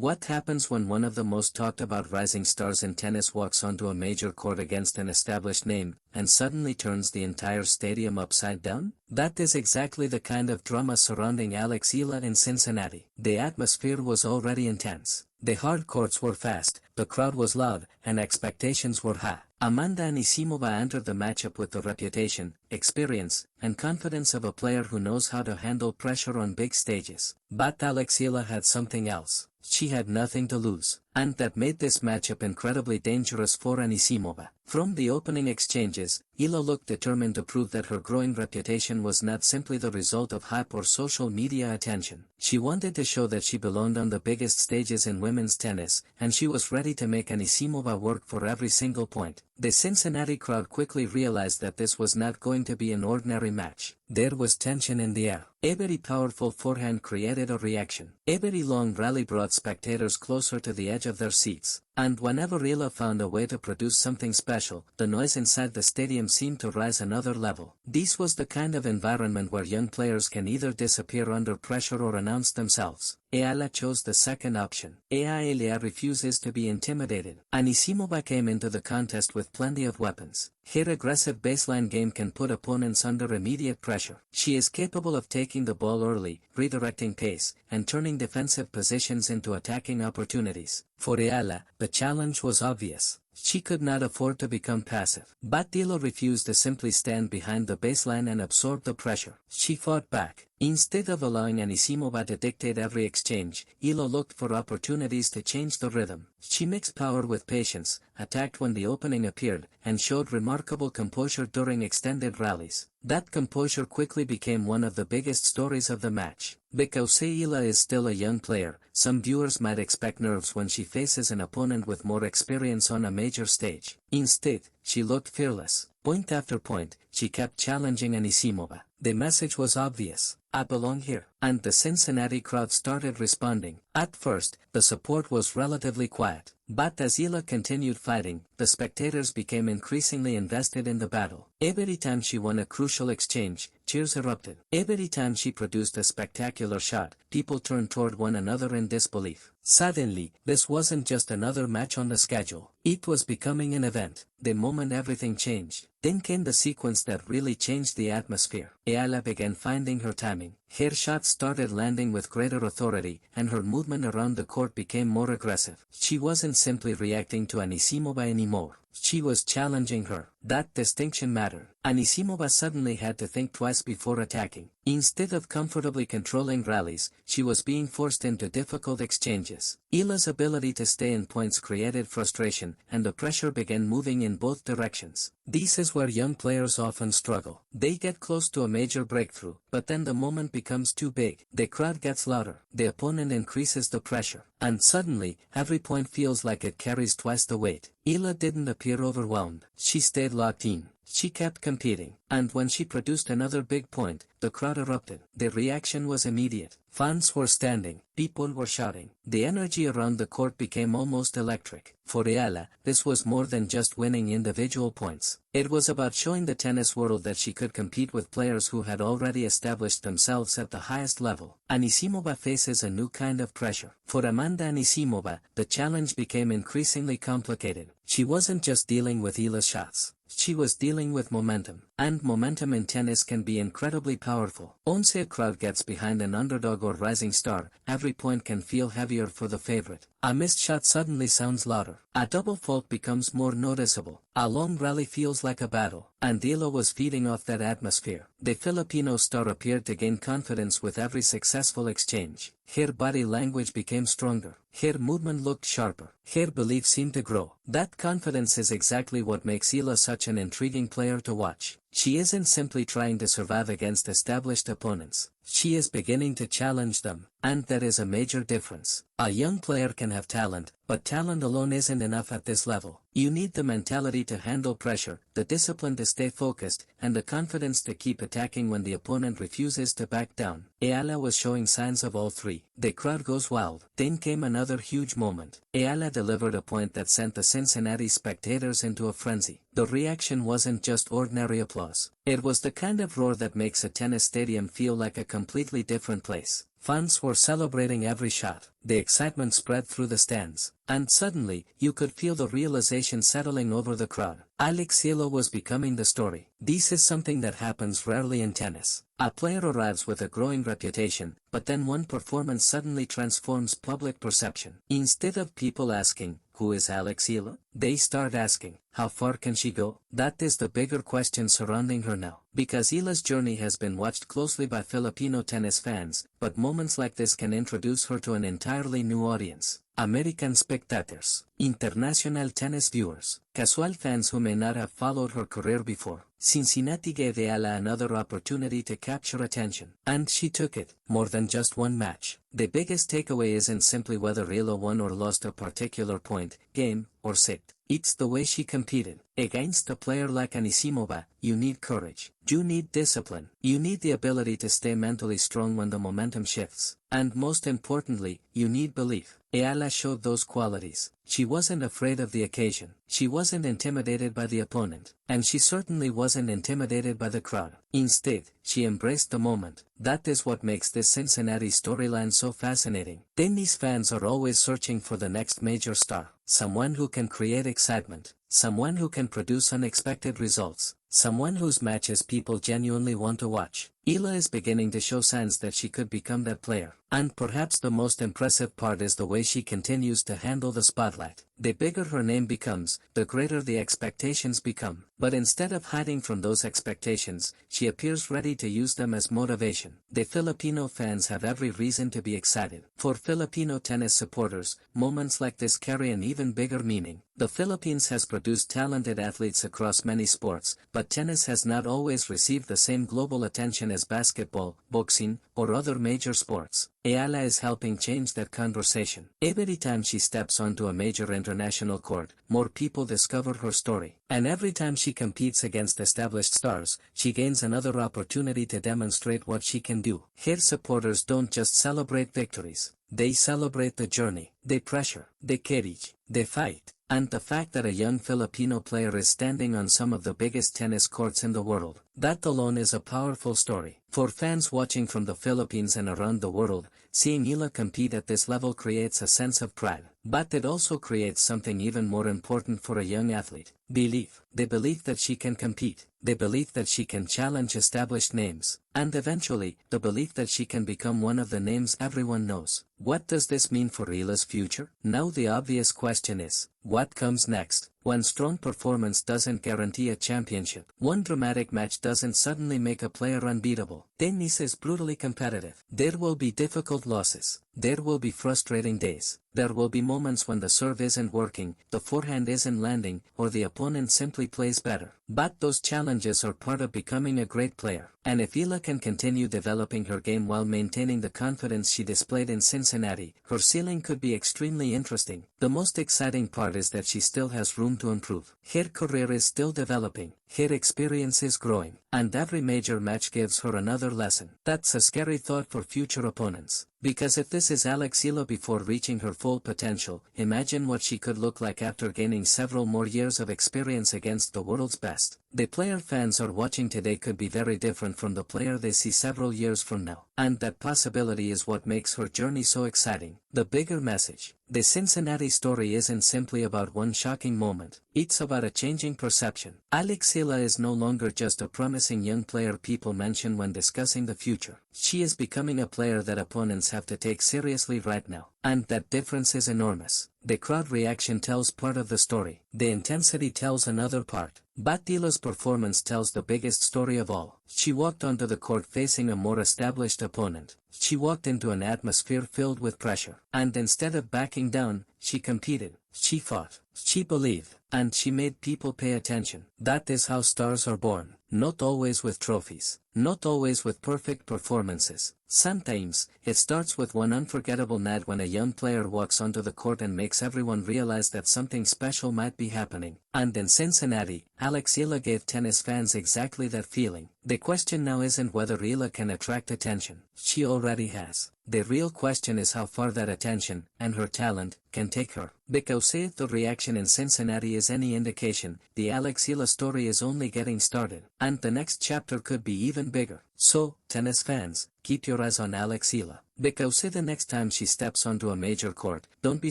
What happens when one of the most talked about rising stars in tennis walks onto a major court against an established name, and suddenly turns the entire stadium upside down? That is exactly the kind of drama surrounding Alex Eala in Cincinnati. The atmosphere was already intense. The hard courts were fast, the crowd was loud, and expectations were high. Amanda Anisimova entered the matchup with the reputation, experience, and confidence of a player who knows how to handle pressure on big stages. But Alex Eala had something else. She had nothing to lose, and that made this matchup incredibly dangerous for Anisimova. From the opening exchanges, Eala looked determined to prove that her growing reputation was not simply the result of hype or social media attention. She wanted to show that she belonged on the biggest stages in women's tennis, and she was ready to make Anisimova work for every single point. The Cincinnati crowd quickly realized that this was not going to be an ordinary match. There was tension in the air. Every powerful forehand created a reaction. Every long rally brought spectators closer to the edge of their seats. And whenever Eala found a way to produce something special, the noise inside the stadium seemed to rise another level. This was the kind of environment where young players can either disappear under pressure or announce themselves. Eala chose the second option. Eala refuses to be intimidated. Anisimova came into the contest with plenty of weapons. Her aggressive baseline game can put opponents under immediate pressure. She is capable of taking the ball early, redirecting pace, and turning defensive positions into attacking opportunities. For Eala, the challenge was obvious. She could not afford to become passive. But Eala refused to simply stand behind the baseline and absorb the pressure. She fought back. Instead of allowing Anisimova to dictate every exchange, Eala looked for opportunities to change the rhythm. She mixed power with patience, attacked when the opening appeared, and showed remarkable composure during extended rallies. That composure quickly became one of the biggest stories of the match. Because Eala is still a young player, some viewers might expect nerves when she faces an opponent with more experience on a major stage. Instead, she looked fearless. Point after point, she kept challenging Anisimova. The message was obvious. I belong here. And the Cincinnati crowd started responding. At first, the support was relatively quiet. But as Eala continued fighting, the spectators became increasingly invested in the battle. Every time she won a crucial exchange, cheers erupted. Every time she produced a spectacular shot, people turned toward one another in disbelief. Suddenly, this wasn't just another match on the schedule. It was becoming an event. The moment everything changed, then came the sequence that really changed the atmosphere. Eala began finding her timing. Her shots started landing with greater authority, and her movement around the court became more aggressive. She wasn't simply reacting to Anisimova anymore. She was challenging her. That distinction mattered. Anisimova suddenly had to think twice before attacking. Instead of comfortably controlling rallies, she was being forced into difficult exchanges. Eala's ability to stay in points created frustration, and the pressure began moving in both directions. This is where young players often struggle. They get close to a major breakthrough, but then the moment becomes too big. The crowd gets louder, the opponent increases the pressure, and suddenly, every point feels like it carries twice the weight. Eala didn't appear overwhelmed. She stayed locked in. She kept competing, and when she produced another big point, the crowd erupted. The reaction was immediate. Fans were standing, people were shouting. The energy around the court became almost electric. For Eala, this was more than just winning individual points. It was about showing the tennis world that she could compete with players who had already established themselves at the highest level. Anisimova faces a new kind of pressure. For Amanda Anisimova, the challenge became increasingly complicated. She wasn't just dealing with Eala's shots. She was dealing with momentum. And momentum in tennis can be incredibly powerful. Once a crowd gets behind an underdog or rising star, every point can feel heavier for the favorite. A missed shot suddenly sounds louder. A double fault becomes more noticeable. A long rally feels like a battle. And Eala was feeding off that atmosphere. The Filipino star appeared to gain confidence with every successful exchange. Her body language became stronger. Her movement looked sharper. Her belief seemed to grow. That confidence is exactly what makes Eala such an intriguing player to watch. She isn't simply trying to survive against established opponents. She is beginning to challenge them, and that is a major difference. A young player can have talent, but talent alone isn't enough at this level. You need the mentality to handle pressure, the discipline to stay focused, and the confidence to keep attacking when the opponent refuses to back down. Eala was showing signs of all three. The crowd goes wild. Then came another huge moment. Eala delivered a point that sent the Cincinnati spectators into a frenzy. The reaction wasn't just ordinary applause. It was the kind of roar that makes a tennis stadium feel like a completely different place. Fans were celebrating every shot. The excitement spread through the stands. And suddenly, you could feel the realization settling over the crowd. Alex Eala was becoming the story. This is something that happens rarely in tennis. A player arrives with a growing reputation, but then one performance suddenly transforms public perception. Instead of people asking, "Who is Alex Eala?" they start asking, "How far can she go?" That is the bigger question surrounding her now. Because Eala's journey has been watched closely by Filipino tennis fans, but moments like this can introduce her to an entirely new audience. American spectators, international tennis viewers, casual fans who may not have followed her career before. Cincinnati gave Eala another opportunity to capture attention. And she took it. More than just one match. The biggest takeaway isn't simply whether Eala won or lost a particular point, game, or set. It's the way she competed. Against a player like Anisimova, you need courage. You need discipline. You need the ability to stay mentally strong when the momentum shifts. And most importantly, you need belief. Eala showed those qualities. She wasn't afraid of the occasion. She wasn't intimidated by the opponent. And she certainly wasn't intimidated by the crowd. Instead, she embraced the moment. That is what makes this Cincinnati storyline so fascinating. Tennis fans are always searching for the next major star. Someone who can create excitement. Someone who can produce unexpected results. Someone whose matches people genuinely want to watch. Eala is beginning to show signs that she could become that player. And perhaps the most impressive part is the way she continues to handle the spotlight. The bigger her name becomes, the greater the expectations become. But instead of hiding from those expectations, she appears ready to use them as motivation. The Filipino fans have every reason to be excited. For Filipino tennis supporters, moments like this carry an even bigger meaning. The Philippines has produced talented athletes across many sports, but tennis has not always received the same global attention as basketball, boxing, or other major sports. Eala is helping change that conversation. Every time she steps onto a major international court, more people discover her story. And every time she competes against established stars, she gains another opportunity to demonstrate what she can do. Her supporters don't just celebrate victories. They celebrate the journey, the pressure, the courage, the fight. And the fact that a young Filipino player is standing on some of the biggest tennis courts in the world, that alone is a powerful story. For fans watching from the Philippines and around the world, seeing Eala compete at this level creates a sense of pride. But it also creates something even more important for a young athlete. Belief. The belief that she can compete. The belief that she can challenge established names. And eventually, the belief that she can become one of the names everyone knows. What does this mean for Eala's future? Now the obvious question is, what comes next? One strong performance doesn't guarantee a championship. One dramatic match doesn't suddenly make a player unbeatable. Tennis is brutally competitive. There will be difficult losses. There will be frustrating days. There will be moments when the serve isn't working, the forehand isn't landing, or the opponent simply plays better. But those challenges are part of becoming a great player. And if Eala can continue developing her game while maintaining the confidence she displayed in Cincinnati, her ceiling could be extremely interesting. The most exciting part is that she still has room to improve. Her career is still developing. Her experience is growing. And every major match gives her another lesson. That's a scary thought for future opponents. Because if this is Alex Eala before reaching her full potential, imagine what she could look like after gaining several more years of experience against the world's best. The player fans are watching today could be very different from the player they see several years from now. And that possibility is what makes her journey so exciting. The bigger message. The Cincinnati story isn't simply about one shocking moment. It's about a changing perception. Alex Eala is no longer just a promising young player people mention when discussing the future. She is becoming a player that opponents have to take seriously right now. And that difference is enormous. The crowd reaction tells part of the story. The intensity tells another part. But Eala's performance tells the biggest story of all. She walked onto the court facing a more established opponent. She walked into an atmosphere filled with pressure. And instead of backing down, she competed. She fought. She believed. And she made people pay attention. That is how stars are born. Not always with trophies. Not always with perfect performances. Sometimes, it starts with one unforgettable night when a young player walks onto the court and makes everyone realize that something special might be happening. And in Cincinnati, Alex Eala gave tennis fans exactly that feeling. The question now isn't whether Eala can attract attention. She already has. The real question is how far that attention, and her talent, can take her. Because if the reaction in Cincinnati is any indication, the Alex Eala story is only getting started. And the next chapter could be even bigger. So, tennis fans, keep your eyes on Alex Eala. Because the next time she steps onto a major court, don't be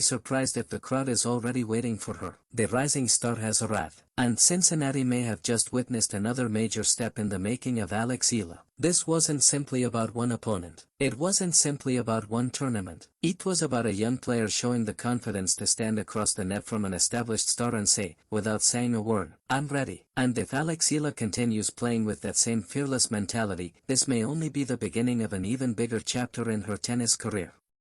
surprised if the crowd is already waiting for her. The rising star has arrived, and Cincinnati may have just witnessed another major step in the making of Alex Eala. This wasn't simply about one opponent. It wasn't simply about one tournament. It was about a young player showing the confidence to stand across the net from an established star and say, without saying a word, "I'm ready." And if Alex Eala continues playing with that same fearless mentality, this may only be the beginning of an even bigger chapter in her tennis career.